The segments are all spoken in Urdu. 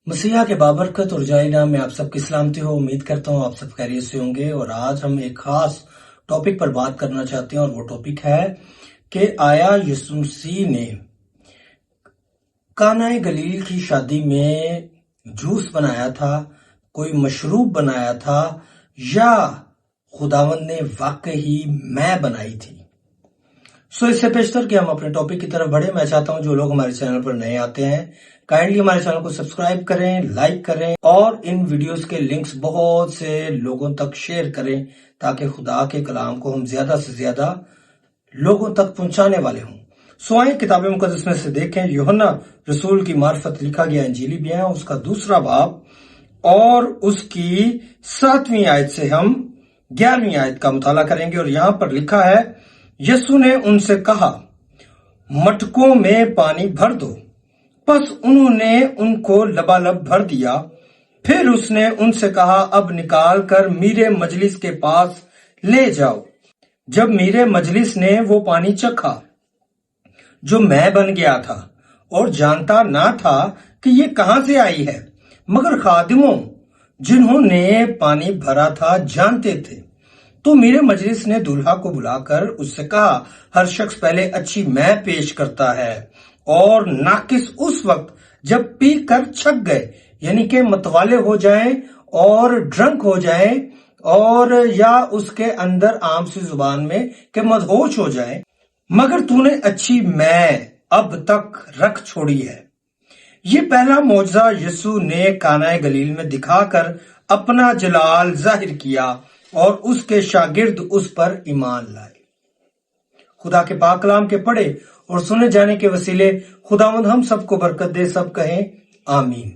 مسیح کے بابرکت اور جائے نام میں آپ سب کی سلامتی ہو۔ امید کرتا ہوں آپ سب خیریت سے ہوں گے، اور آج ہم ایک خاص ٹاپک پر بات کرنا چاہتے ہیں، اور وہ ٹاپک ہے کہ آیا یسوع مسیح نے کانا گلیل کی شادی میں جوس بنایا تھا، کوئی مشروب بنایا تھا، یا خداوند نے واقعی میں بنائی تھی؟ اس سے پیشتر کہ ہم اپنے ٹاپک کی طرف بڑھیں، میں چاہتا ہوں جو لوگ ہمارے چینل پر نئے آتے ہیں کائنڈلی ہمارے چینل کو سبسکرائب کریں، لائک کریں، اور ان ویڈیوز کے لنکس بہت سے لوگوں تک شیئر کریں تاکہ خدا کے کلام کو ہم زیادہ سے زیادہ لوگوں تک پہنچانے والے ہوں۔ آئیں کتاب مقدس میں سے دیکھیں، یوحنا رسول کی معرفت لکھا گیا انجیلی بیان، اس کا 2 باب اور اس کی 7ویں آیت سے ہم 11ویں آیت کا مطالعہ کریں گے، اور یہاں پر لکھا ہے، یسوع نے ان سے کہا، مٹکوں میں پانی بھر دو۔ پس انہوں نے ان کو لبالب بھر دیا۔ پھر اس نے ان سے کہا، اب نکال کر میرے مجلس کے پاس لے جاؤ۔ جب میرے مجلس نے وہ پانی چکھا جو میں بن گیا تھا، اور جانتا نہ تھا کہ یہ کہاں سے آئی ہے، مگر خادموں جنہوں نے پانی بھرا تھا جانتے تھے، تو میرے مجلس نے دولہا کو بلا کر اس سے کہا، ہر شخص پہلے اچھی میں پیش کرتا ہے، اور ناقص اس وقت جب پی کر چھک گئے، یعنی کہ متوالے ہو جائیں اور ڈرنک ہو جائیں، اور یا اس کے اندر عام سی زبان میں کہ مدہوش ہو جائیں، مگر تو نے اچھی میں اب تک رکھ چھوڑی ہے۔ یہ پہلا معجزہ یسوع نے کانا گلیل میں دکھا کر اپنا جلال ظاہر کیا، اور اس کے شاگرد اس پر ایمان لائے۔ خدا کے پاک کلام کے پڑھے اور سنے جانے کے وسیلے خداوند ہم سب کو برکت دے، سب کہیں آمین۔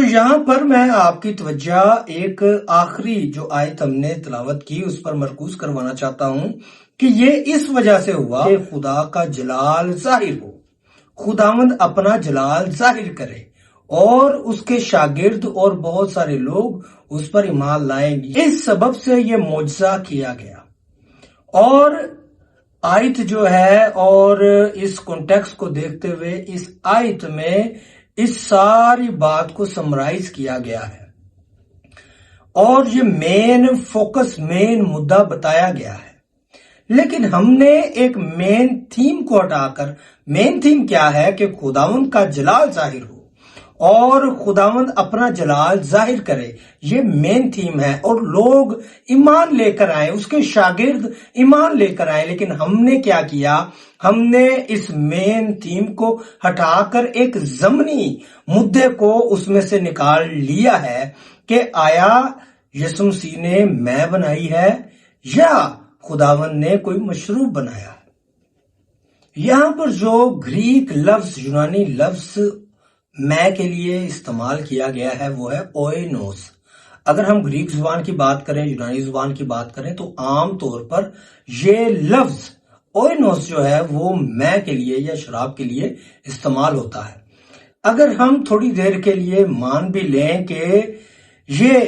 یہاں پر میں آپ کی توجہ ایک آخری جو آیت ہم نے تلاوت کی اس پر مرکوز کروانا چاہتا ہوں کہ یہ اس وجہ سے ہوا کہ خدا کا جلال ظاہر ہو، خداوند اپنا جلال ظاہر کرے، اور اس کے شاگرد اور بہت سارے لوگ اس پر ایمان لائیں گے۔ اس سبب سے یہ معجزہ کیا گیا، اور آیت جو ہے اور اس کانٹیکسٹ کو دیکھتے ہوئے اس آیت میں اس ساری بات کو سمرائز کیا گیا ہے، اور یہ مین فوکس، مین مدعا بتایا گیا ہے۔ لیکن ہم نے ایک مین تھیم کو ہٹا کر، مین تھیم کیا ہے کہ خداوند کا جلال ظاہر ہو اور خداوند اپنا جلال ظاہر کرے، یہ مین تھیم ہے، اور لوگ ایمان لے کر آئے، اس کے شاگرد ایمان لے کر آئے۔ لیکن ہم نے کیا کیا؟ ہم نے اس مین تھیم کو ہٹا کر ایک ضمنی مدعے کو اس میں سے نکال لیا ہے کہ آیا یسوع مسیح نے میں بنائی ہے یا خداوند نے کوئی مشروب بنایا؟ یہاں پر جو گریک لفظ، یونانی لفظ میں کے لیے استعمال کیا گیا ہے وہ ہے اوئنوس۔ اگر ہم گریک زبان کی بات کریں، یونانی زبان کی بات کریں، تو عام طور پر یہ لفظ اوئنوس جو ہے وہ میں کے لیے یا شراب کے لیے استعمال ہوتا ہے۔ اگر ہم تھوڑی دیر کے لیے مان بھی لیں کہ یہ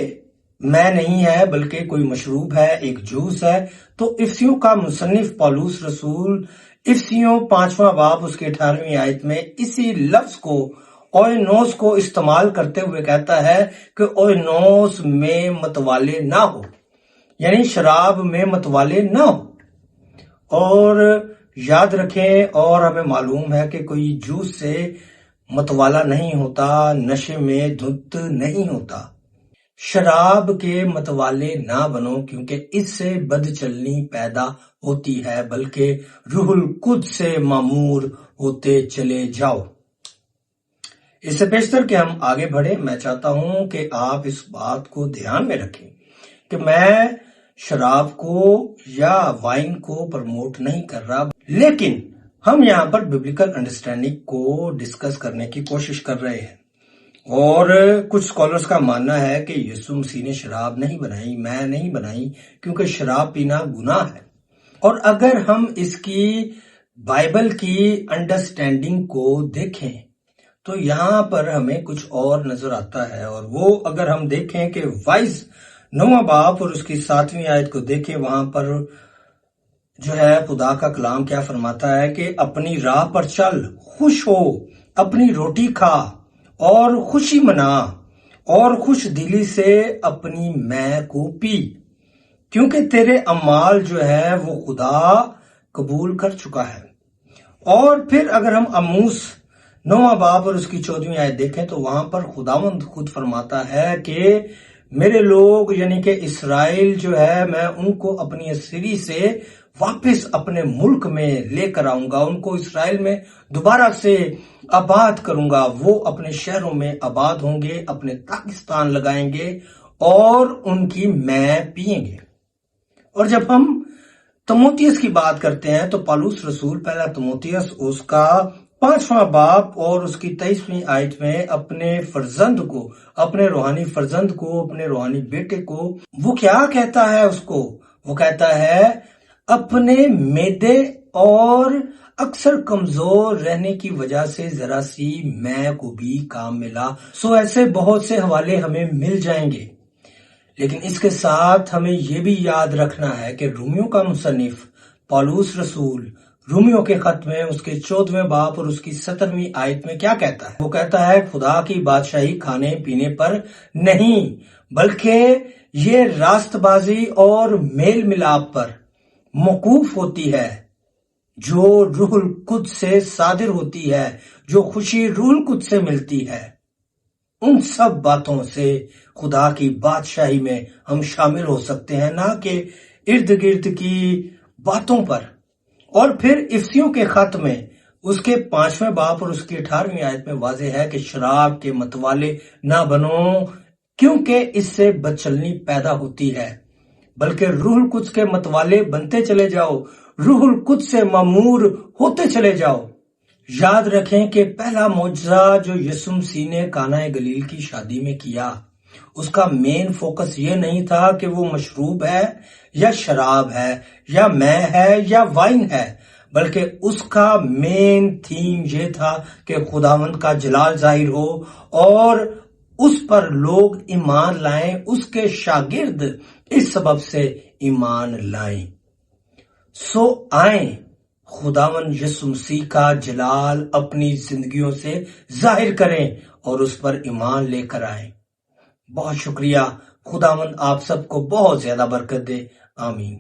میں نہیں ہے بلکہ کوئی مشروب ہے، ایک جوس ہے، تو افسیوں کا مصنف پولس رسول افسیوں 5واں باب اس کے 18ویں آیت میں اسی لفظ کو، اوئنوس کو استعمال کرتے ہوئے کہتا ہے کہ اوئنوس میں متوالے نہ ہو، یعنی شراب میں متوالے نہ ہو۔ اور یاد رکھیں، اور ہمیں معلوم ہے کہ کوئی جوس سے متوالا نہیں ہوتا، نشے میں دھت نہیں ہوتا۔ شراب کے متوالے نہ بنو، کیونکہ اس سے بد چلنی پیدا ہوتی ہے، بلکہ روح القدس سے معمور ہوتے چلے جاؤ۔ اس سے پیشتر کہ ہم آگے بڑھیں، میں چاہتا ہوں کہ آپ اس بات کو دھیان میں رکھیں کہ میں شراب کو یا وائن کو پروموٹ نہیں کر رہا، لیکن ہم یہاں پر بیبلیکل انڈرسٹینڈنگ کو ڈسکس کرنے کی کوشش کر رہے ہیں۔ اور کچھ سکولرز کا ماننا ہے کہ یسوع مسیح نے شراب نہیں بنائی، میں نہیں بنائی، کیونکہ شراب پینا گناہ ہے۔ اور اگر ہم اس کی بائبل کی انڈرسٹینڈنگ کو دیکھیں تو یہاں پر ہمیں کچھ اور نظر آتا ہے، اور وہ اگر ہم دیکھیں کہ وائز 9واں باب اور اس کی 7ویں آیت کو دیکھیں، وہاں پر جو ہے خدا کا کلام کیا فرماتا ہے کہ اپنی راہ پر چل، خوش ہو، اپنی روٹی کھا اور خوشی منا اور خوش دلی سے اپنی میں کو پی، کیونکہ تیرے اعمال جو ہے وہ خدا قبول کر چکا ہے۔ اور پھر اگر ہم آموس 9واں باب اور اس کی 14ویں آیت دیکھیں تو وہاں پر خداوند خود فرماتا ہے کہ میرے لوگ یعنی کہ اسرائیل جو ہے میں ان کو اپنی اسیری سے واپس اپنے ملک میں لے کر آؤں گا، ان کو اسرائیل میں دوبارہ سے آباد کروں گا، وہ اپنے شہروں میں آباد ہوں گے، اپنے پاکستان لگائیں گے اور ان کی میں پئیں گے۔ اور جب ہم تموتیس کی بات کرتے ہیں تو پالوس رسول پہلا تموتیس اس کا 5واں باب اور اس کی 23ویں آیت میں اپنے فرزند کو، اپنے روحانی فرزند کو، اپنے روحانی بیٹے کو وہ کیا کہتا ہے؟ اس کو وہ کہتا ہے اپنے میدے اور اکثر کمزور رہنے کی وجہ سے ذرا سی میں کو بھی کام ملا۔ سو ایسے بہت سے حوالے ہمیں مل جائیں گے، لیکن اس کے ساتھ ہمیں یہ بھی یاد رکھنا ہے کہ رومیوں کا مصنف پالوس رسول رومیوں کے خط میں اس کے 14ویں باب اور اس کی 17ویں آیت میں کیا کہتا ہے؟ وہ کہتا ہے خدا کی بادشاہی کھانے پینے پر نہیں بلکہ یہ راست بازی اور میل ملاپ پر موقوف ہوتی ہے جو روح القدس سے صادر ہوتی ہے، جو خوشی روح القدس سے ملتی ہے۔ ان سب باتوں سے خدا کی بادشاہی میں ہم شامل ہو سکتے ہیں، نہ کہ ارد گرد کی باتوں پر۔ اور پھر افسیوں کے خط میں اس کے 5ویں باب اور اس کی 18ویں آیت میں واضح ہے کہ شراب کے متوالے نہ بنو کیونکہ اس سے بدچلنی پیدا ہوتی ہے، بلکہ روح القدس کے متوالے بنتے چلے جاؤ، روح القدس سے مامور ہوتے چلے جاؤ۔ یاد رکھیں کہ پہلا معجزہ جو یسوع مسیح نے کانا گلیل کی شادی میں کیا، اس کا مین فوکس یہ نہیں تھا کہ وہ مشروب ہے یا شراب ہے یا میں ہے یا وائن ہے، بلکہ اس کا مین تھیم یہ تھا کہ خداوند کا جلال ظاہر ہو اور اس پر لوگ ایمان لائیں، اس کے شاگرد اس سبب سے ایمان لائیں۔ سو آئیں خداوند یسوع مسیح کا جلال اپنی زندگیوں سے ظاہر کریں اور اس پر ایمان لے کر آئیں۔ بہت شکریہ۔ خداوند آپ سب کو بہت زیادہ برکت دے۔ آمین۔